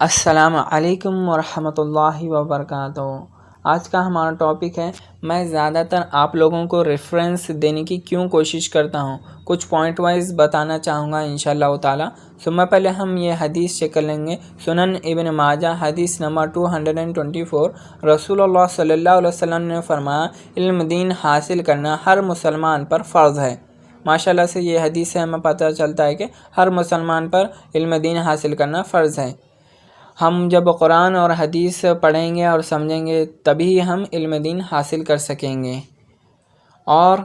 السلام علیکم ورحمۃ اللہ وبرکاتہ۔ آج کا ہمارا ٹاپک ہے میں زیادہ تر آپ لوگوں کو ریفرنس دینے کی کیوں کوشش کرتا ہوں، کچھ پوائنٹ وائز بتانا چاہوں گا انشاءاللہ تعالی۔ میں پہلے ہم یہ حدیث چیک کر لیں گے۔ سنن ابن ماجہ حدیث نمبر 224، رسول اللہ صلی اللہ علیہ وسلم نے فرمایا علم دین حاصل کرنا ہر مسلمان پر فرض ہے۔ ماشاءاللہ سے یہ حدیث سے ہمیں پتہ چلتا ہے کہ ہر مسلمان پر علم دین حاصل کرنا فرض ہے۔ ہم جب قرآن اور حدیث پڑھیں گے اور سمجھیں گے تبھی ہم علم دین حاصل کر سکیں گے۔ اور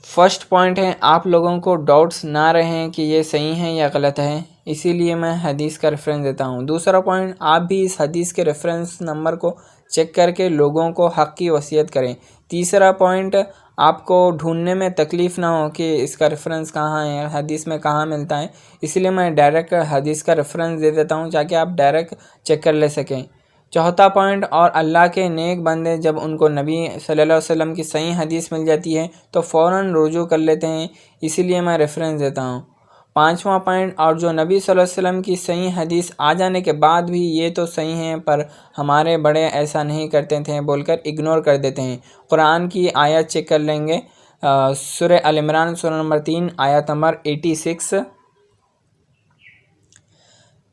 فرسٹ پوائنٹ ہے آپ لوگوں کو ڈاؤٹس نہ رہیں کہ یہ صحیح ہے یا غلط ہے، اسی لیے میں حدیث کا ریفرنس دیتا ہوں۔ دوسرا پوائنٹ، آپ بھی اس حدیث کے ریفرنس نمبر کو چیک کر کے لوگوں کو حق کی وصیت کریں۔ تیسرا پوائنٹ، آپ کو ڈھونڈنے میں تکلیف نہ ہو کہ اس کا ریفرنس کہاں ہے، حدیث میں کہاں ملتا ہے، اس لیے میں ڈائریکٹ حدیث کا ریفرنس دے دیتا ہوں تاکہ آپ ڈائریکٹ چیک کر لے سکیں۔ چوتھا پوائنٹ، اور اللہ کے نیک بندے جب ان کو نبی صلی اللہ علیہ وسلم کی صحیح حدیث مل جاتی ہے تو فوراً رجوع کر لیتے ہیں، اسی لیے میں ریفرنس دیتا ہوں۔ پانچواں پوائنٹ، اور جو نبی صلی اللہ علیہ وسلم کی صحیح حدیث آ جانے کے بعد بھی یہ تو صحیح ہیں پر ہمارے بڑے ایسا نہیں کرتے تھے بول کر اگنور کر دیتے ہیں۔ قرآن کی آیت چیک کر لیں گے، سورہ ال عمران سورہ نمبر 3 آیت نمبر 86۔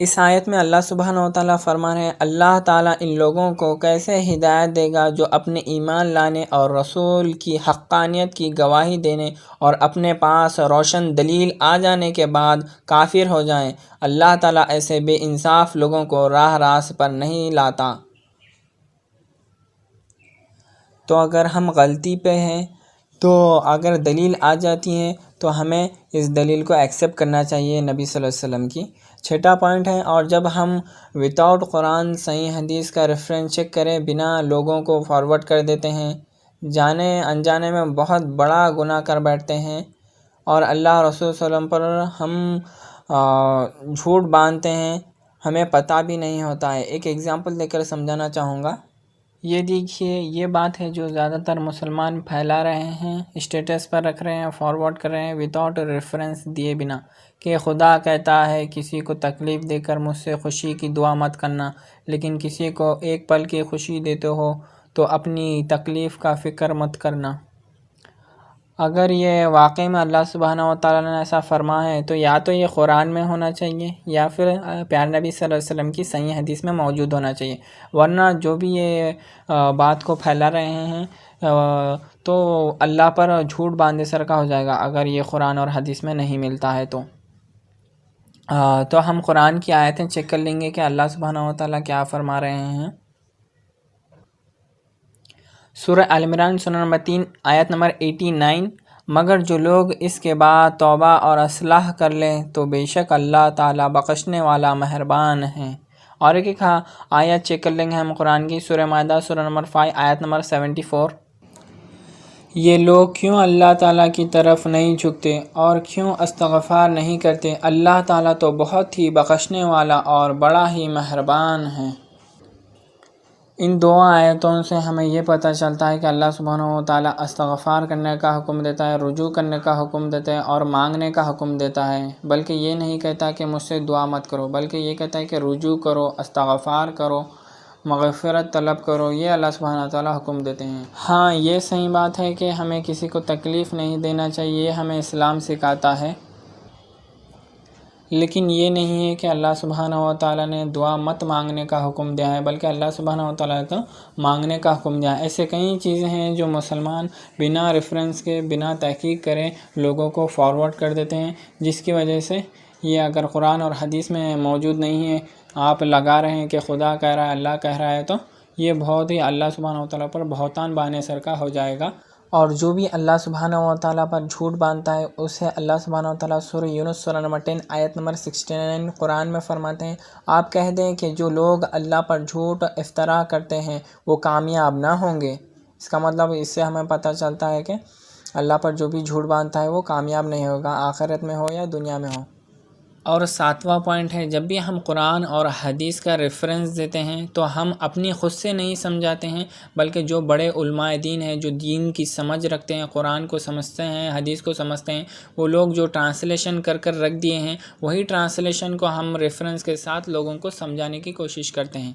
اس آیت میں اللہ سبحانہ و تعالیٰ فرما رہے ہیں اللہ تعالیٰ ان لوگوں کو کیسے ہدایت دے گا جو اپنے ایمان لانے اور رسول کی حقانیت کی گواہی دینے اور اپنے پاس روشن دلیل آ جانے کے بعد کافر ہو جائیں۔ اللہ تعالیٰ ایسے بے انصاف لوگوں کو راہ راست پر نہیں لاتا۔ تو اگر ہم غلطی پہ ہیں تو اگر دلیل آ جاتی ہے تو ہمیں اس دلیل کو ایکسیپٹ کرنا چاہیے نبی صلی اللہ علیہ وسلم کی۔ چھٹا پوائنٹ ہے، اور جب ہم وداؤٹ قرآن صحیح حدیث کا ریفرنس چیک کرے بنا لوگوں کو فارورڈ کر دیتے ہیں، جانے انجانے میں بہت بڑا گناہ کر بیٹھتے ہیں اور اللہ رسول صلی اللہ علیہ وسلم پر ہم جھوٹ باندھتے ہیں، ہمیں پتہ بھی نہیں ہوتا ہے۔ ایک ایگزامپل دے کر سمجھانا چاہوں گا۔ یہ دیکھیے، یہ بات ہے جو زیادہ تر مسلمان پھیلا رہے ہیں، اسٹیٹس پر رکھ رہے ہیں، فارورڈ کر رہے ہیں وداؤٹ ریفرنس دیے بنا، کہ خدا کہتا ہے کسی کو تکلیف دے کر مجھ سے خوشی کی دعا مت کرنا، لیکن کسی کو ایک پل کی خوشی دیتے ہو تو اپنی تکلیف کا فکر مت کرنا۔ اگر یہ واقعی میں اللہ سبحانہ و تعالیٰ نے ایسا فرمایا ہے تو یا تو یہ قرآن میں ہونا چاہیے یا پھر پیارے نبی صلی اللہ علیہ وسلم کی صحیح حدیث میں موجود ہونا چاہیے، ورنہ جو بھی یہ بات کو پھیلا رہے ہیں تو اللہ پر جھوٹ باندھے سر کا ہو جائے گا اگر یہ قرآن اور حدیث میں نہیں ملتا ہے تو ہم قرآن کی آیتیں چیک کر لیں گے کہ اللہ سبحانہ و تعالیٰ کیا فرما رہے ہیں۔ سورہ ال عمران سورہ نمبر 3 آیت نمبر 89، مگر جو لوگ اس کے بعد توبہ اور اصلاح کر لیں تو بے شک اللہ تعالیٰ بخشنے والا مہربان ہے۔ اور ایک آیت چیک کر لیں گے ہم قرآن کی، سورہ مائدہ سورہ نمبر 5 آیت نمبر 74۔ یہ لوگ کیوں اللہ تعالیٰ کی طرف نہیں جھکتے اور کیوں استغفار نہیں کرتے، اللہ تعالیٰ تو بہت ہی بخشنے والا اور بڑا ہی مہربان ہے۔ ان دو آیتوں سے ہمیں یہ پتہ چلتا ہے کہ اللہ سبحانہ و تعالیٰ استغفار کرنے کا حکم دیتا ہے، رجوع کرنے کا حکم دیتا ہے اور مانگنے کا حکم دیتا ہے، بلکہ یہ نہیں کہتا کہ مجھ سے دعا مت کرو، بلکہ یہ کہتا ہے کہ رجوع کرو، استغفار کرو، مغفرت طلب کرو، یہ اللہ سبحانہ و تعالیٰ حکم دیتے ہیں۔ ہاں، یہ صحیح بات ہے کہ ہمیں کسی کو تکلیف نہیں دینا چاہیے، یہ ہمیں اسلام سکھاتا ہے، لیکن یہ نہیں ہے کہ اللہ سبحانہ و تعالیٰ نے دعا مت مانگنے کا حکم دیا ہے، بلکہ اللہ سبحانہ و تعالیٰ نے مانگنے کا حکم دیا ہے۔ ایسے کئی چیزیں ہیں جو مسلمان بنا ریفرنس کے، بنا تحقیق کرے لوگوں کو فارورڈ کر دیتے ہیں، جس کی وجہ سے یہ اگر قرآن اور حدیث میں موجود نہیں ہے، آپ لگا رہے ہیں کہ خدا کہہ رہا ہے، اللہ کہہ رہا ہے، تو یہ بہت ہی اللہ سبحانہ و تعالیٰ پر بہتان بانے سر کا ہو جائے گا۔ اور جو بھی اللہ سبحانہ و تعالیٰ پر جھوٹ باندھتا ہے اسے اللہ سبحانہ و تعالیٰ سورہ یونس سورہ نمبر 10 آیت نمبر 69 قرآن میں فرماتے ہیں، آپ کہہ دیں کہ جو لوگ اللہ پر جھوٹ افترا کرتے ہیں وہ کامیاب نہ ہوں گے۔ اس کا مطلب اس سے ہمیں پتہ چلتا ہے کہ اللہ پر جو بھی جھوٹ باندھتا ہے وہ کامیاب نہیں ہوگا، آخرت میں ہو یا دنیا میں ہو۔ اور 7واں پوائنٹ ہے، جب بھی ہم قرآن اور حدیث کا ریفرنس دیتے ہیں تو ہم اپنی خود سے نہیں سمجھاتے ہیں، بلکہ جو بڑے علماء دین ہیں، جو دین کی سمجھ رکھتے ہیں، قرآن کو سمجھتے ہیں، حدیث کو سمجھتے ہیں، وہ لوگ جو ٹرانسلیشن کر کر رکھ دیے ہیں، وہی ٹرانسلیشن کو ہم ریفرنس کے ساتھ لوگوں کو سمجھانے کی کوشش کرتے ہیں۔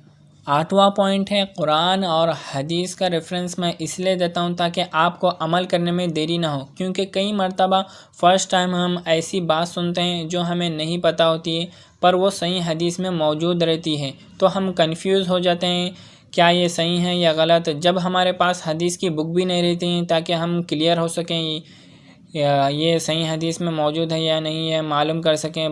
8واں پوائنٹ ہے، قرآن اور حدیث کا ریفرنس میں اس لیے دیتا ہوں تاکہ آپ کو عمل کرنے میں دیری نہ ہو، کیونکہ کئی مرتبہ فرسٹ ٹائم ہم ایسی بات سنتے ہیں جو ہمیں نہیں پتہ ہوتی ہے، پر وہ صحیح حدیث میں موجود رہتی ہے، تو ہم کنفیوز ہو جاتے ہیں کیا یہ صحیح ہے یا غلط، جب ہمارے پاس حدیث کی بک بھی نہیں رہتی ہیں تاکہ ہم کلیئر ہو سکیں یہ صحیح حدیث میں موجود ہے یا نہیں ہے، معلوم کر سکیں۔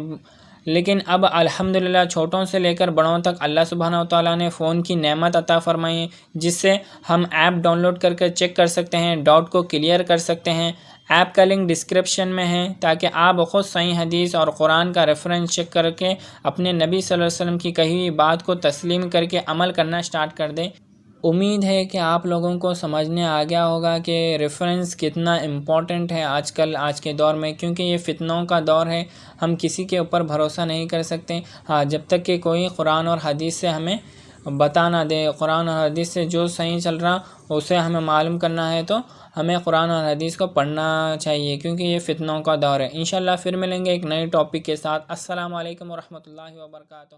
لیکن اب الحمدللہ چھوٹوں سے لے کر بڑوں تک اللہ سبحانہ و تعالیٰ نے فون کی نعمت عطا فرمائی ہے، جس سے ہم ایپ ڈاؤن لوڈ کر کے چیک کر سکتے ہیں، ڈاؤٹ کو کلیئر کر سکتے ہیں۔ ایپ کا لنک ڈسکرپشن میں ہے تاکہ آپ خود صحیح حدیث اور قرآن کا ریفرنس چیک کر کے اپنے نبی صلی اللہ علیہ وسلم کی کہی ہوئی بات کو تسلیم کر کے عمل کرنا سٹارٹ کر دیں۔ امید ہے کہ آپ لوگوں کو سمجھنے آ گیا ہوگا کہ ریفرنس کتنا امپورٹنٹ ہے آج کے دور میں، کیونکہ یہ فتنوں کا دور ہے، ہم کسی کے اوپر بھروسہ نہیں کر سکتے۔ ہاں، جب تک کہ کوئی قرآن اور حدیث سے ہمیں بتا نہ دے، قرآن اور حدیث سے جو صحیح چل رہا اسے ہمیں معلوم کرنا ہے، تو ہمیں قرآن اور حدیث کو پڑھنا چاہیے، کیونکہ یہ فتنوں کا دور ہے۔ انشاءاللہ پھر ملیں گے ایک نئے ٹاپک کے ساتھ۔ السلام علیکم ورحمۃ اللہ وبرکاتہ۔